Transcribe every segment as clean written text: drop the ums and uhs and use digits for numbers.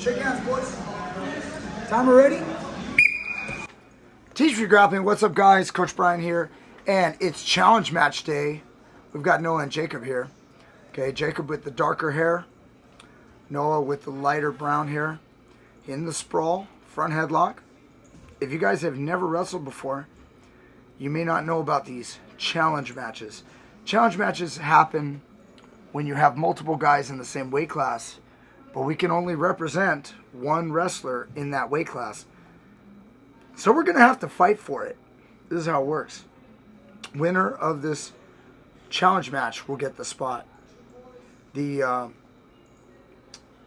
Shake hands, boys. Timer ready? TeachMeGrappling, what's up, guys? Coach Brian here, and it's challenge match day. We've got Noah and Jacob here. Okay, Jacob with the darker hair, Noah with the lighter brown hair, in the sprawl, front headlock. If you guys have never wrestled before, you may not know about these challenge matches. Challenge matches happen when you have multiple guys in the same weight class, but we can only represent one wrestler in that weight class. So we're going to have to fight for it. This is how it works. Winner of this challenge match will get the spot. They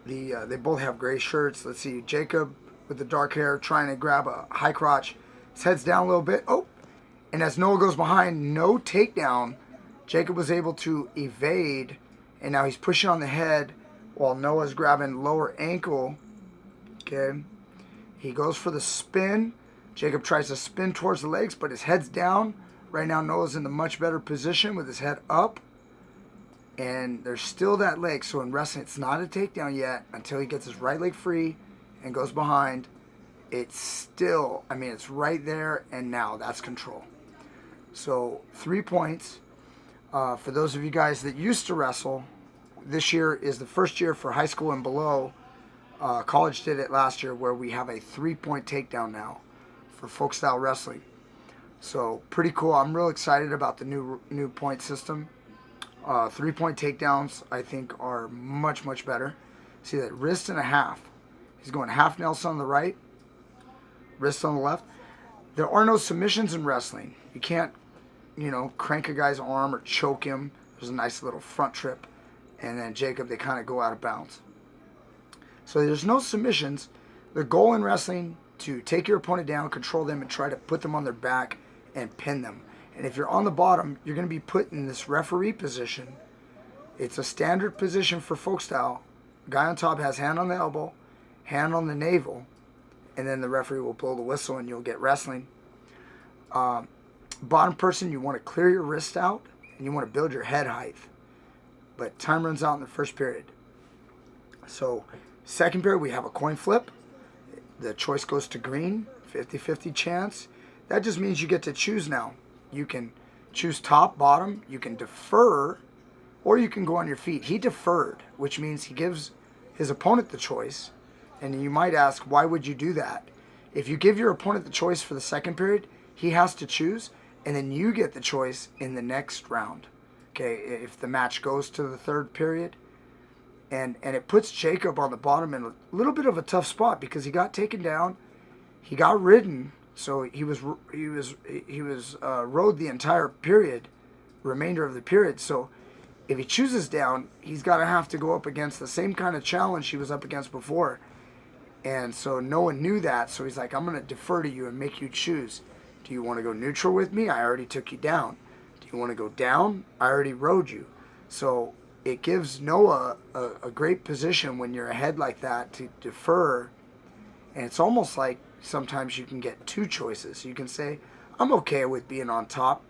both have gray shirts. Let's see, Jacob with the dark hair trying to grab a high crotch. His head's down a little bit. Oh, and as Noah goes behind, no takedown. Jacob was able to evade, and now he's pushing on the head while Noah's grabbing lower ankle. Okay, he goes for the spin. Jacob tries to spin towards the legs, but his head's down. Right now, Noah's in the much better position with his head up. And there's still that leg. So in wrestling, it's not a takedown yet until he gets his right leg free and goes behind. It's still, it's right there, and now that's control. So 3 points. For those of you guys that used to wrestle, this year is the first year for high school and below. College did it last year where we have a 3-point takedown now for folk style wrestling. So pretty cool. I'm real excited about the new point system. 3-point takedowns I think are much, much better. See that wrist and a half. He's going half Nelson on the right, wrist on the left. There are no submissions in wrestling. You can't, crank a guy's arm or choke him. There's a nice little front trip. And then Jacob, they kind of go out of bounds. So there's no submissions. The goal in wrestling, to take your opponent down, control them, and try to put them on their back and pin them. And if you're on the bottom, you're going to be put in this referee position. It's a standard position for folk style. Guy on top has hand on the elbow, hand on the navel, and then the referee will blow the whistle and you'll get wrestling. Bottom person, you want to clear your wrist out and you want to build your head height. But time runs out in the first period. So second period, we have a coin flip. The choice goes to green, 50-50 chance. That just means you get to choose now. You can choose top, bottom, you can defer, or you can go on your feet. He deferred, which means he gives his opponent the choice. And you might ask, why would you do that? If you give your opponent the choice for the second period, he has to choose, and then you get the choice in the next round. Okay, if the match goes to the third period. And it puts Jacob on the bottom in a little bit of a tough spot because he got taken down, he got ridden, so he was rode the entire period, remainder of the period. So if he chooses down, he's got to have to go up against the same kind of challenge he was up against before. And so Noah knew that, so he's like, I'm going to defer to you and make you choose. Do you want to go neutral with me? I already took you down. Do you want to go down? I already rode you. So it gives Noah a great position when you're ahead like that to defer. And it's almost like sometimes you can get two choices. You can say, I'm okay with being on top.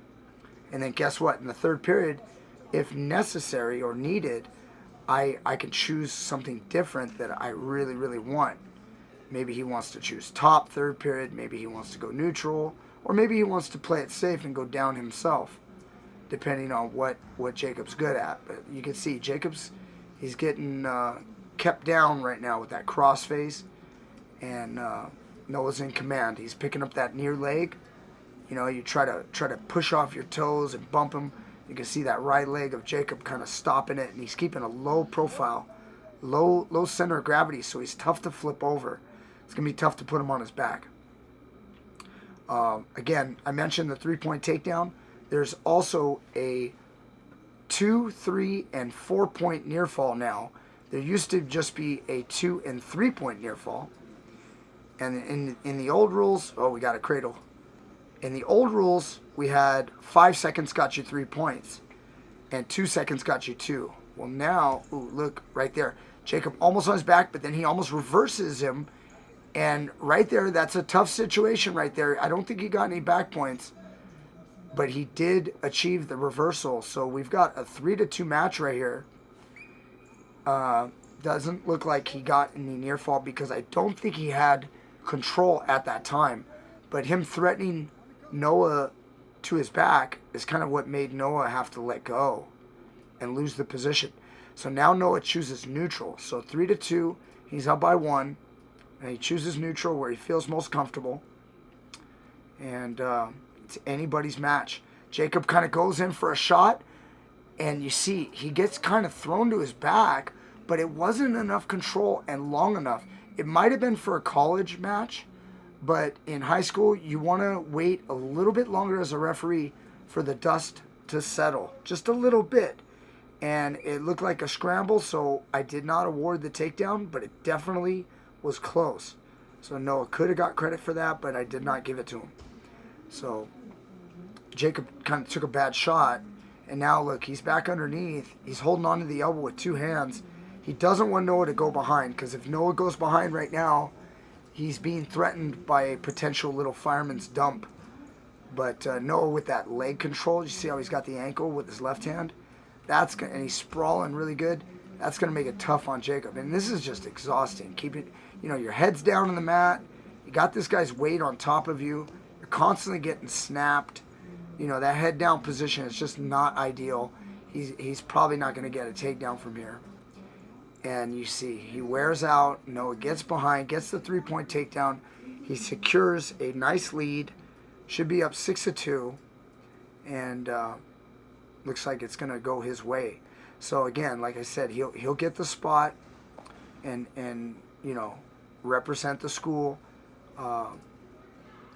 And then guess what? In the third period, if necessary or needed, I can choose something different that I really, really want. Maybe he wants to choose top third period. Maybe he wants to go neutral. Or maybe he wants to play it safe and go down himself, depending on what Jacob's good at. But you can see he's getting kept down right now with that cross face, and Noah's in command. He's picking up that near leg. You try to push off your toes and bump him. You can see that right leg of Jacob kind of stopping it, and he's keeping a low profile, low center of gravity, so he's tough to flip over. It's going to be tough to put him on his back. Again, I mentioned the 3-point takedown. There's also a 2, 3, and 4-point near fall now. There used to just be a 2 and 3-point near fall. And in the old rules, we got a cradle. In the old rules, we had 5 seconds got you 3 points, and 2 seconds got you 2. Well, now, look right there. Jacob almost on his back, but then he almost reverses him. And right there, that's a tough situation right there. I don't think he got any back points, but he did achieve the reversal. So we've got a 3-2 match right here. Doesn't look like he got any near fall because I don't think he had control at that time. But him threatening Noah to his back is kind of what made Noah have to let go and lose the position. So now Noah chooses neutral. So 3-2, he's up by 1, and he chooses neutral where he feels most comfortable. And it's anybody's match. Jacob kind of goes in for a shot, and you see he gets kind of thrown to his back, but it wasn't enough control and long enough. It might have been for a college match, but in high school, you want to wait a little bit longer as a referee for the dust to settle, just a little bit. And it looked like a scramble, so I did not award the takedown, but it definitely was close. So Noah could have got credit for that, but I did not give it to him. So Jacob kind of took a bad shot, and now look, he's back underneath. He's holding on to the elbow with 2 hands. He doesn't want Noah to go behind, because if Noah goes behind right now, he's being threatened by a potential little fireman's dump. But Noah with that leg control, you see how he's got the ankle with his left hand? That's gonna, and he's sprawling really good. That's going to make it tough on Jacob. And this is just exhausting. Keep it, your head's down on the mat. You got this guy's weight on top of you. You're constantly getting snapped. That head down position is just not ideal. He's probably not going to get a takedown from here. And you see, he wears out. Noah gets behind, gets the 3-point takedown. He secures a nice lead. Should be up 6-2. And looks like it's going to go his way. So again, like I said, he'll get the spot and represent the school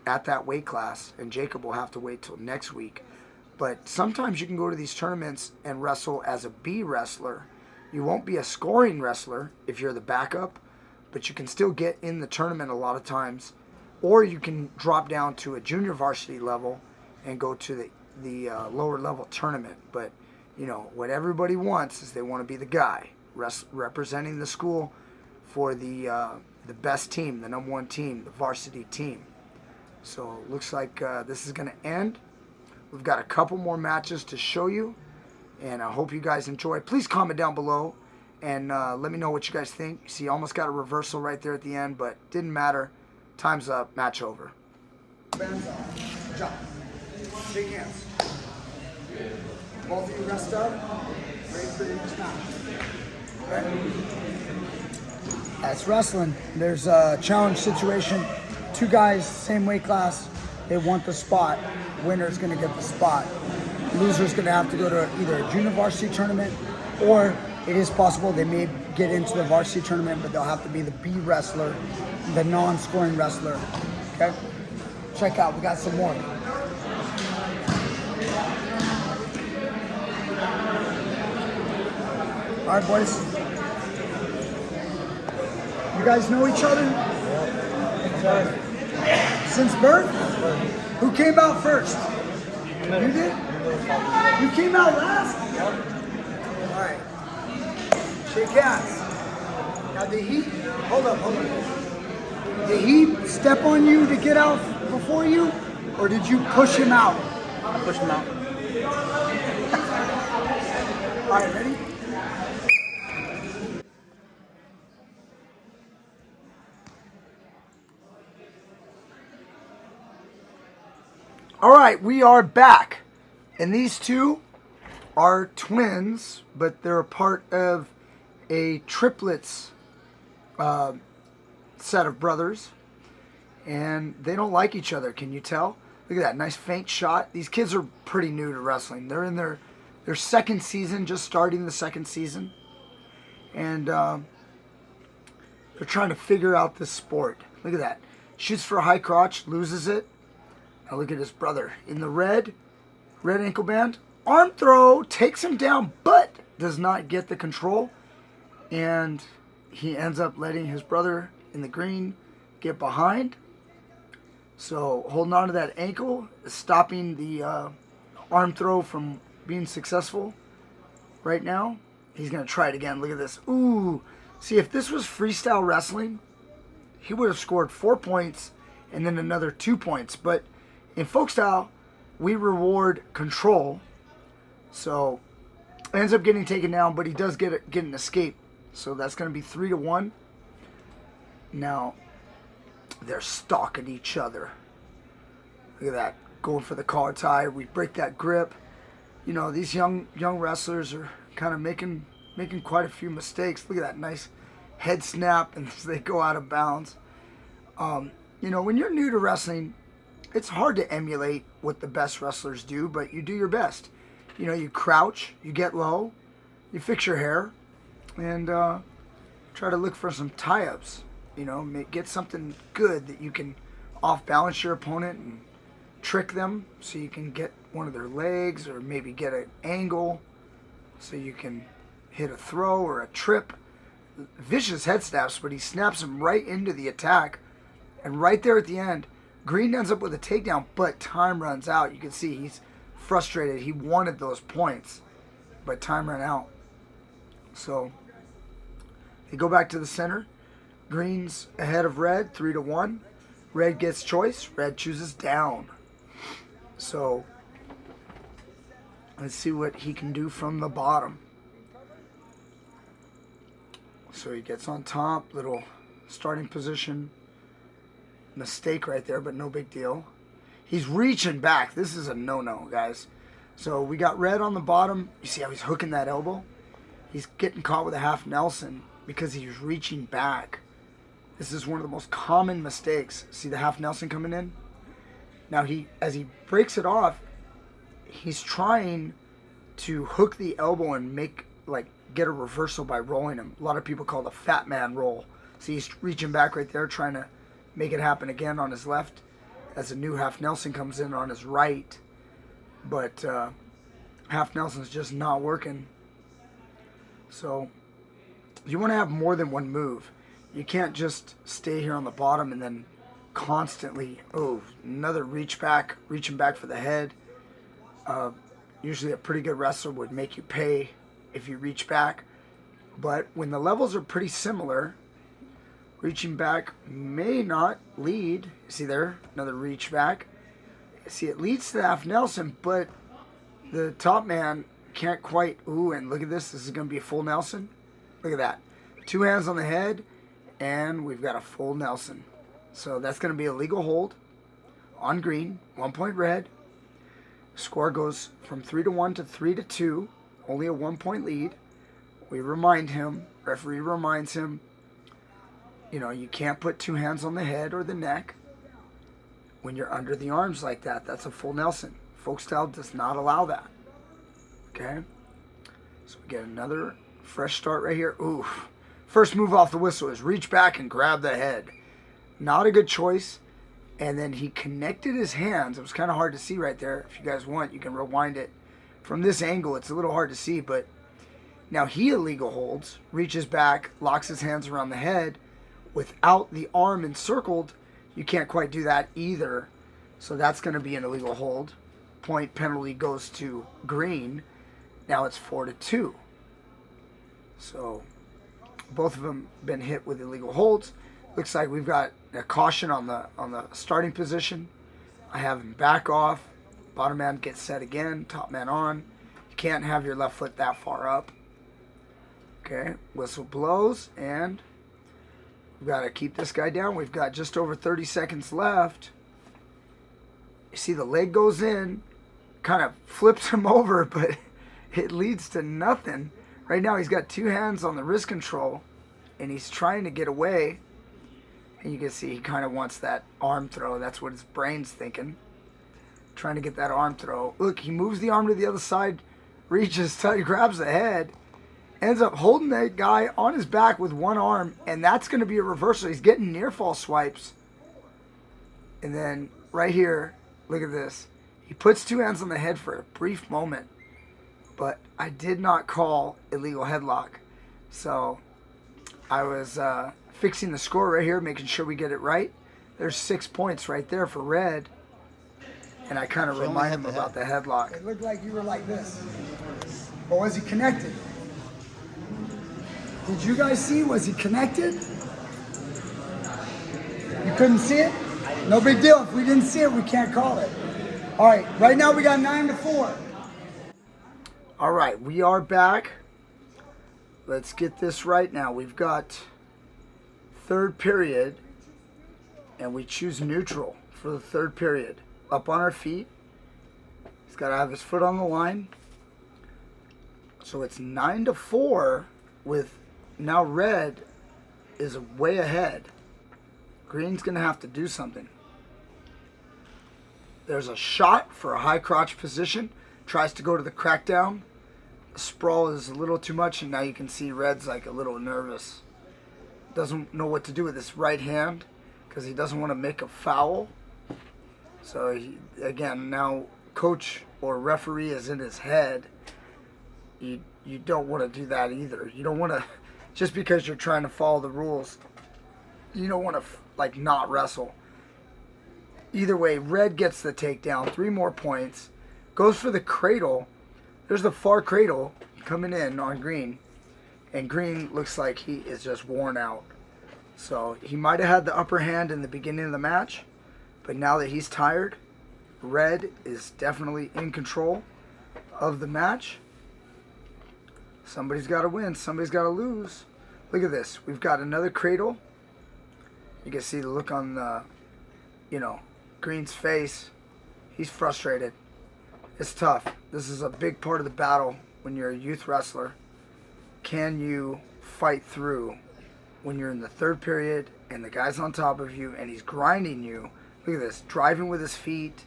at that weight class. And Jacob will have to wait till next week. But sometimes you can go to these tournaments and wrestle as a B wrestler. You won't be a scoring wrestler if you're the backup, but you can still get in the tournament a lot of times. Or you can drop down to a junior varsity level and go to the lower level tournament. But, what everybody wants is they want to be the guy representing the school for the best team, the number 1 team, the varsity team. So it looks like this is going to end. We've got a couple more matches to show you, and I hope you guys enjoy. Please comment down below and let me know what you guys think. You see, almost got a reversal right there at the end, but didn't matter. Time's up. Match over. Bands off. Jump. Shake hands. Both of you rest up. Ready for your next match. Okay. That's wrestling. There's a challenge situation. 2 guys, same weight class. They want the spot. Winner's going to get the spot. Loser's going to have to go to either a junior varsity tournament, or it is possible they may get into the varsity tournament, but they'll have to be the B wrestler, the non-scoring wrestler. Okay? Check out. We got some more. All right, boys. You guys know each other? Since birth? Who came out first? You did? You came out last? All right. Shake hands. Now did he, hold up. Did he step on you to get out before you? Or did you push him out? I pushed him out. All right, ready? All right, we are back. And these two are twins, but they're a part of a triplets set of brothers. And they don't like each other, can you tell? Look at that, nice faint shot. These kids are pretty new to wrestling. They're in their second season, just starting the second season. And they're trying to figure out this sport. Look at that. Shoots for a high crotch, loses it. Now look at his brother in the red ankle band. Arm throw, takes him down, but does not get the control. And he ends up letting his brother in the green get behind. So holding on to that ankle, stopping the arm throw from being successful right now. He's going to try it again. Look at this. Ooh. See, if this was freestyle wrestling, he would have scored 4 points and then another 2 points. But in folk style, we reward control. So ends up getting taken down, but he does get an escape. So that's going to be 3-1. Now, they're stalking each other. Look at that. Going for the collar tie. We break that grip. You know, these young wrestlers are kind of making quite a few mistakes. Look at that nice head snap, and they go out of bounds. You know, when you're new to wrestling, it's hard to emulate what the best wrestlers do, but you do your best. You know, you crouch, you get low, you fix your hair, and try to look for some tie-ups. You know, get something good that you can off-balance your opponent and trick them so you can get one of their legs, or maybe get an angle so you can hit a throw or a trip. Vicious head snaps, but he snaps him right into the attack. And right there at the end, Green ends up with a takedown, but time runs out. You can see he's frustrated. He wanted those points, but time ran out. So they go back to the center. Green's ahead of Red, 3-1. Red gets choice. Red chooses down. So let's see what he can do from the bottom. So he gets on top, little starting position. Mistake right there, but no big deal. He's reaching back. This is a no-no, guys. So we got Red on the bottom. You see how he's hooking that elbow? He's getting caught with a half Nelson because he's reaching back. This is one of the most common mistakes. See the half Nelson coming in? Now, as he breaks it off, he's trying to hook the elbow and get a reversal by rolling him. A lot of people call it a fat man roll. See, he's reaching back right there, trying to make it happen again on his left as a new half Nelson comes in on his right. But half Nelson's just not working. So you want to have more than one move. You can't just stay here on the bottom and then constantly, another reaching back for the head. Usually a pretty good wrestler would make you pay if you reach back. But when the levels are pretty similar, reaching back may not lead. See there, another reach back. See, it leads to the half Nelson, but the top man can't quite, and look at this. This is going to be a full Nelson. Look at that. 2 hands on the head, and we've got a full Nelson. So that's going to be a legal hold on Green. 1 point Red. Score goes from 3-1 to 3-2. Only a 1 point lead. We remind him, referee reminds him, you know, you can't put 2 hands on the head or the neck when you're under the arms like that. That's a full Nelson. Folk style does not allow that. Okay? So we get another fresh start right here. First move off the whistle is reach back and grab the head. Not a good choice. And then he connected his hands. It was kind of hard to see right there. If you guys want, you can rewind it. From this angle, it's a little hard to see, but now he illegal holds, reaches back, locks his hands around the head. Without the arm encircled, you can't quite do that either. So that's going to be an illegal hold. Point penalty goes to Green. Now it's 4-2. So both of them been hit with illegal holds. Looks like we've got a caution on the starting position. I have him back off. Bottom man gets set again. Top man on. You can't have your left foot that far up. Okay, whistle blows, and we've got to keep this guy down. We've got just over 30 seconds left. You see the leg goes in, kind of flips him over, but it leads to nothing. Right now he's got 2 hands on the wrist control, and he's trying to get away. And you can see he kind of wants that arm throw. That's what his brain's thinking. Trying to get that arm throw. Look, he moves the arm to the other side, reaches, grabs the head, ends up holding that guy on his back with one arm, and that's going to be a reversal. He's getting near fall swipes. And then right here, look at this. He puts 2 hands on the head for a brief moment, but I did not call illegal headlock. So I was fixing the score right here, making sure we get it right. There's 6 points right there for Red. And I kind of remind him about the headlock. It looked like you were like this. But was he connected? Did you guys see? Was he connected? You couldn't see it? No big deal. If we didn't see it, we can't call it. All right. Right now we got 9-4. All right. We are back. Let's get this right now. We've got third period, and we choose neutral for the third period. Up on our feet. He's got to have his foot on the line. So it's 9-4 with now red is way ahead. Green's going to have to do something. There's a shot for a high crotch position. Tries to go to the crackdown. The sprawl is a little too much, and now you can see red's like a little nervous. Doesn't know what to do with his right hand because he doesn't want to make a foul. So again, now coach or referee is in his head. You don't want to do that either. You don't want to, just because you're trying to follow the rules, you don't want to like not wrestle. Either way, red gets the takedown, 3 more points, goes for the cradle. There's the far cradle coming in on green, and green looks like he is just worn out. So he might have had the upper hand in the beginning of the match, but now that he's tired, red is definitely in control of the match. Somebody's got to win. Somebody's got to lose. Look at this. We've got another cradle. You can see the look on the, Green's face. He's frustrated. It's tough. This is a big part of the battle when you're a youth wrestler. Can you fight through when you're in the third period and the guy's on top of you and he's grinding you? Look at this. Driving with his feet.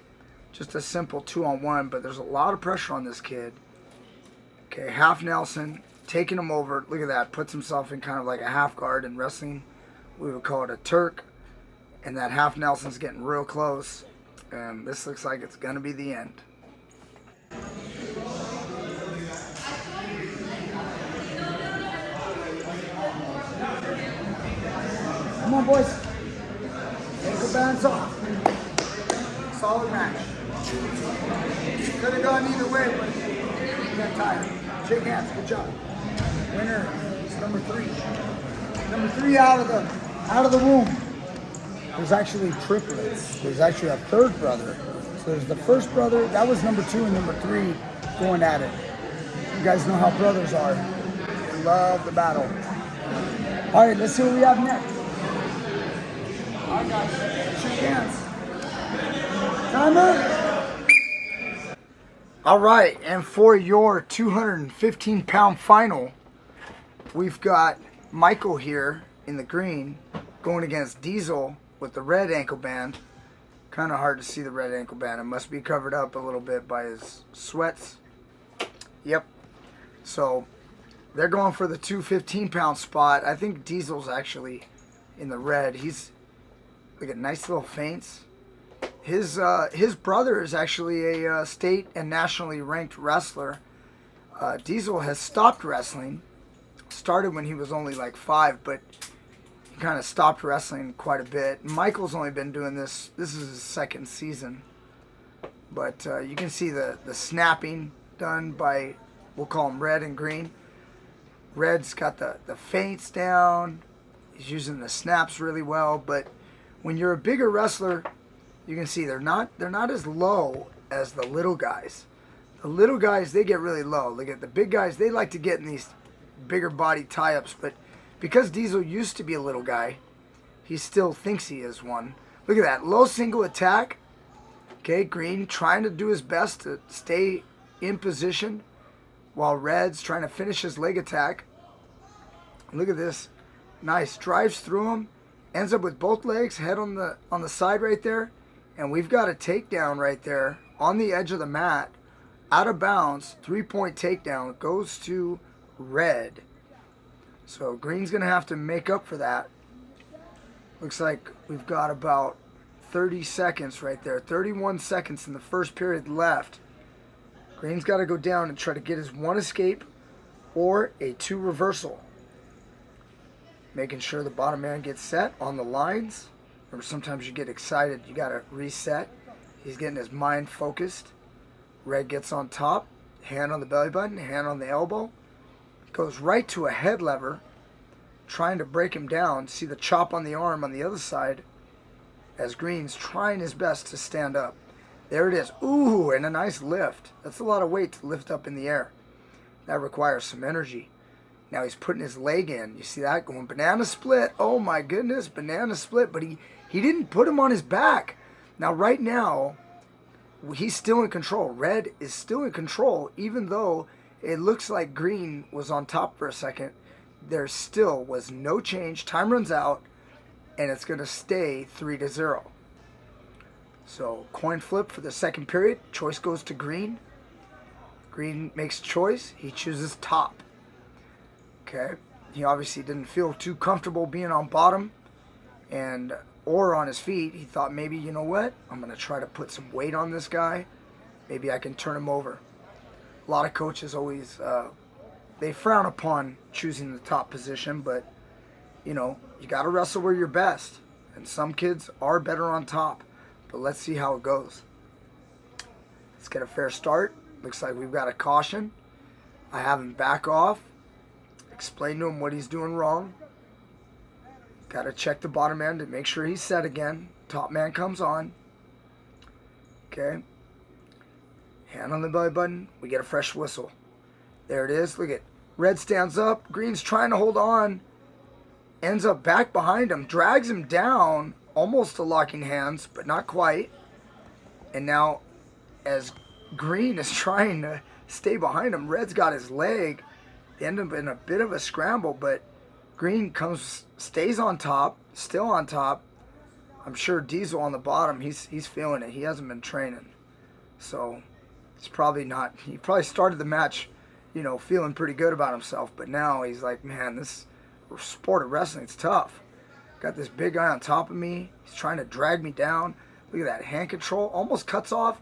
Just a simple 2-on-1, but there's a lot of pressure on this kid. Okay, half Nelson, taking him over. Look at that. Puts himself in kind of like a half guard in wrestling. We would call it a Turk. And that half Nelson's getting real close. And this looks like it's going to be the end. Come on, boys. Ankle bands off. Solid match. Could have gone either way, but we got tired. Shake hands. Good job. Winner is number 3. Number 3 out of the womb. There's actually triplets. There's actually a third brother. So there's the first brother. That was number 2 and number 3 going at it. You guys know how brothers are. They love the battle. All right, let's see what we have next. All right, guys. Shake hands. Timer. All right, and for your 215-pound final, we've got Michael here in the green going against Diesel with the red ankle band. Kind of hard to see the red ankle band. It must be covered up a little bit by his sweats. Yep. So they're going for the 215-pound spot. I think Diesel's actually in the red. He's like a nice little feints. His brother is actually a state and nationally ranked wrestler. Diesel has stopped wrestling. Started when he was only like 5, but he kind of stopped wrestling quite a bit. Michael's only been doing this. This is his 2nd season. But you can see the snapping done by, we'll call him red and green. Red's got the feints down. He's using the snaps really well. But when you're a bigger wrestler, you can see they're not as low as the little guys. The little guys, they get really low. Look at the big guys, they like to get in these bigger body tie-ups, but because Diesel used to be a little guy, he still thinks he is one. Look at that, low single attack. Okay, Green trying to do his best to stay in position while Red's trying to finish his leg attack. Look at this. Nice, drives through him, ends up with both legs, head on the side right there. And we've got a takedown right there on the edge of the mat, out of bounds, 3-point takedown, goes to red. So green's going to have to make up for that. Looks like we've got about 30 seconds right there, 31 seconds in the first period left. Green's got to go down and try to get his 1 escape or a 2 reversal. Making sure the bottom man gets set on the lines. Remember, sometimes you get excited, you got to reset. He's getting his mind focused. Red gets on top, hand on the belly button, hand on the elbow. Goes right to a head lever, trying to break him down. See the chop on the arm on the other side as Green's trying his best to stand up. There it is. Ooh, and a nice lift. That's a lot of weight to lift up in the air. That requires some energy. Now he's putting his leg in. You see that? Going banana split. Oh my goodness, banana split. But he didn't put him on his back. Now right now, he's still in control. Red is still in control, even though it looks like green was on top for a second. There still was no change. Time runs out, and it's going to stay 3-0. So coin flip for the second period. Choice goes to green. Green makes a choice. He chooses top. Okay. He obviously didn't feel too comfortable being on bottom or on his feet. He thought maybe, you know what? I'm going to try to put some weight on this guy. Maybe I can turn him over. A lot of coaches always, they frown upon choosing the top position, but, you know, you got to wrestle where you're best. And some kids are better on top. But let's see how it goes. Let's get a fair start. Looks like we've got a caution. I have him back off. Explain to him what he's doing wrong. Got to check the bottom end to make sure he's set again. Top man comes on. Okay. Hand on the belly button. We get a fresh whistle. There it is. Look at red stands up. Green's trying to hold on. Ends up back behind him. Drags him down. Almost to locking hands, but not quite. And now, as green is trying to stay behind him, red's got his leg. They end up in a bit of a scramble, but green stays on top, still on top. I'm sure Diesel on the bottom, he's feeling it. He hasn't been training. So it's probably not, he probably started the match, you know, feeling pretty good about himself, but now he's like, man, this sport of wrestling, it's tough. Got this big guy on top of me. He's trying to drag me down. Look at that hand control. Almost cuts off.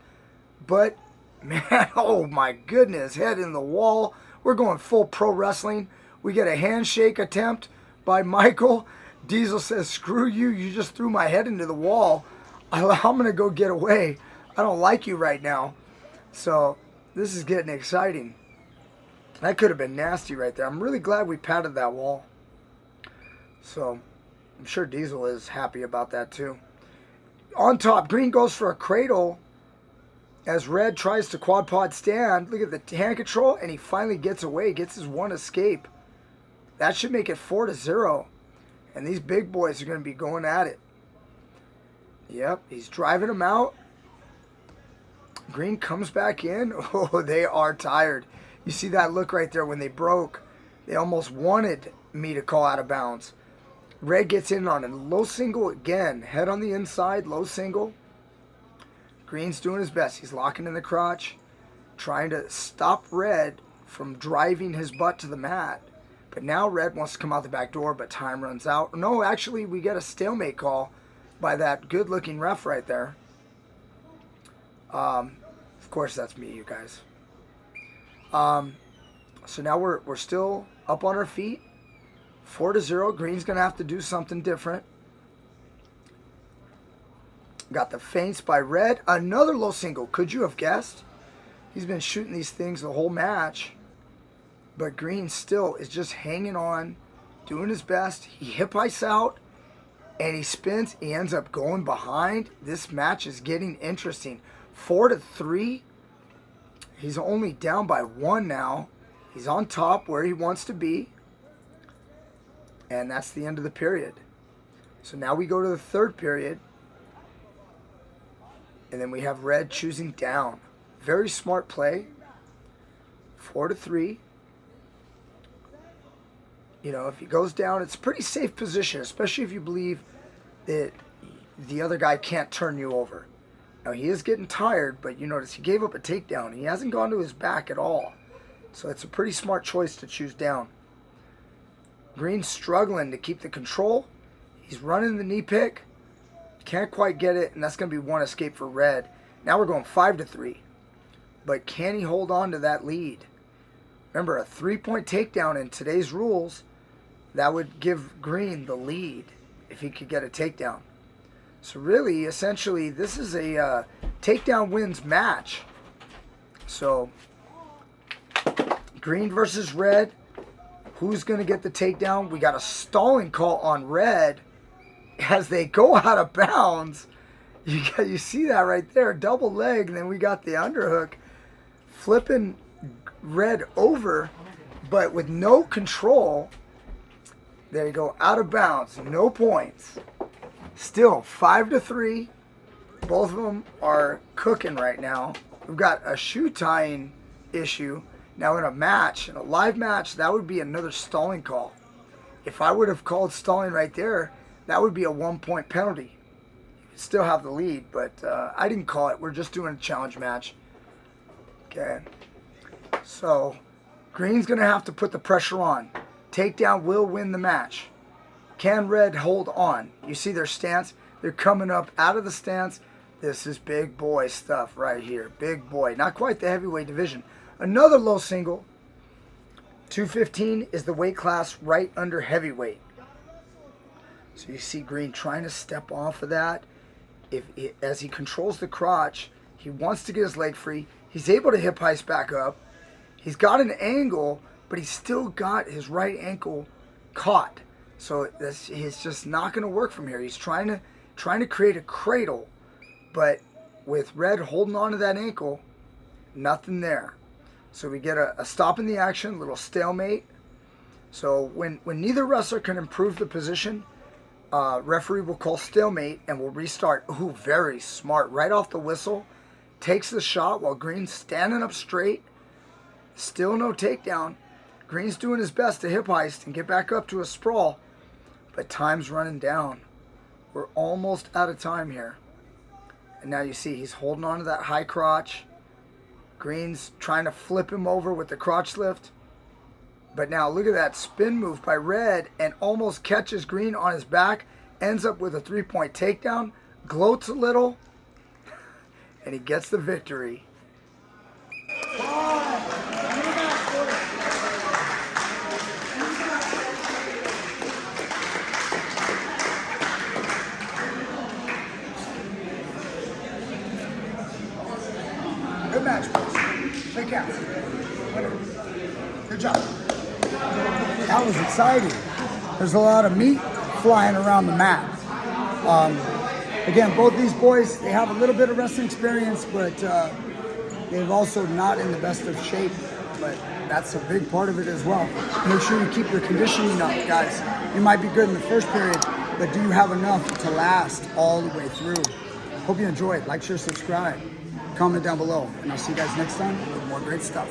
But, man, oh my goodness. Head in the wall. We're going full pro wrestling. We get a handshake attempt by Michael. Diesel says, screw you. You just threw my head into the wall. I'm going to go get away. I don't like you right now. So, this is getting exciting. That could have been nasty right there. I'm really glad we patted that wall. So, I'm sure Diesel is happy about that too. On top, green goes for a cradle as red tries to quad pod stand. Look at the hand control, and he finally gets away, gets his one escape. That should make it 4-0. And these big boys are going to be going at it. Yep, he's driving him out. Green comes back in. Oh, they are tired. You see that look right there when they broke. They almost wanted me to call out of bounds. Red gets in on a low single again. Head on the inside, low single. Green's doing his best. He's locking in the crotch, trying to stop Red from driving his butt to the mat. But now Red wants to come out the back door, but time runs out. No, actually, we get a stalemate call by that good-looking ref right there. Of course, that's me, you guys. So now we're still up on our feet. 4-0. Green's going to have to do something different. Got the feints by Red. Another low single. Could you have guessed? He's been shooting these things the whole match. But Green still is just hanging on, doing his best. He hip ice out, and he spins. He ends up going behind. This match is getting interesting. 4-3. He's only down by 1 now. He's on top where he wants to be. And that's the end of the period. So now we go to the third period. And then we have Red choosing down. Very smart play. 4-3. You know, if he goes down, it's a pretty safe position, especially if you believe that the other guy can't turn you over. Now, he is getting tired, but you notice he gave up a takedown. He hasn't gone to his back at all. So it's a pretty smart choice to choose down. Green's struggling to keep the control. He's running the knee pick. Can't quite get it, and that's going to be one escape for Red. Now we're going 5-3. But can he hold on to that lead? Remember, a 3-point takedown in today's rules, that would give Green the lead if he could get a takedown. So really, essentially, this is a takedown wins match. So, Green versus Red. Who's going to get the takedown? We got a stalling call on Red as they go out of bounds. You see that right there, double leg, and then we got the underhook flipping Red over. But with no control, there you go, out of bounds, no points. Still 5-3. Both of them are cooking right now. We've got a shoe tying issue. Now in a live match, that would be another stalling call. If I would have called stalling right there, that would be a 1-point penalty. You still have the lead, but I didn't call it. We're just doing a challenge match. Okay. So green's going to have to put the pressure on. Takedown will win the match. Can red hold on? You see their stance? They're coming up out of the stance. This is big boy stuff right here. Big boy. Not quite the heavyweight division. Another low single. 215 is the weight class right under heavyweight. So you see green trying to step off of that. As he controls the crotch, he wants to get his leg free. He's able to hip heist back up. He's got an angle, but he's still got his right ankle caught. So it's just not going to work from here. He's trying to create a cradle, but with red holding on to that ankle, nothing there. So we get a stop in the action, a little stalemate. So when neither wrestler can improve the position, referee will call stalemate and will restart. Ooh, very smart. Right off the whistle, takes the shot while Green's standing up straight. Still no takedown. Green's doing his best to hip heist and get back up to a sprawl, but time's running down. We're almost out of time here. And now you see he's holding on to that high crotch. Green's trying to flip him over with the crotch lift. But now look at that spin move by red and almost catches Green on his back. Ends up with a 3-point takedown. Gloats a little. And he gets the victory. Good match, boys. Shake hands. Winner. Good job. That was exciting. There's a lot of meat flying around the mat. Again, both these boys, they have a little bit of wrestling experience, but they've also not in the best of shape. But that's a big part of it as well. Make sure you keep your conditioning up, guys. You might be good in the first period, but do you have enough to last all the way through? Hope you enjoyed. Like, share, subscribe. Comment down below, and I'll see you guys next time with more great stuff.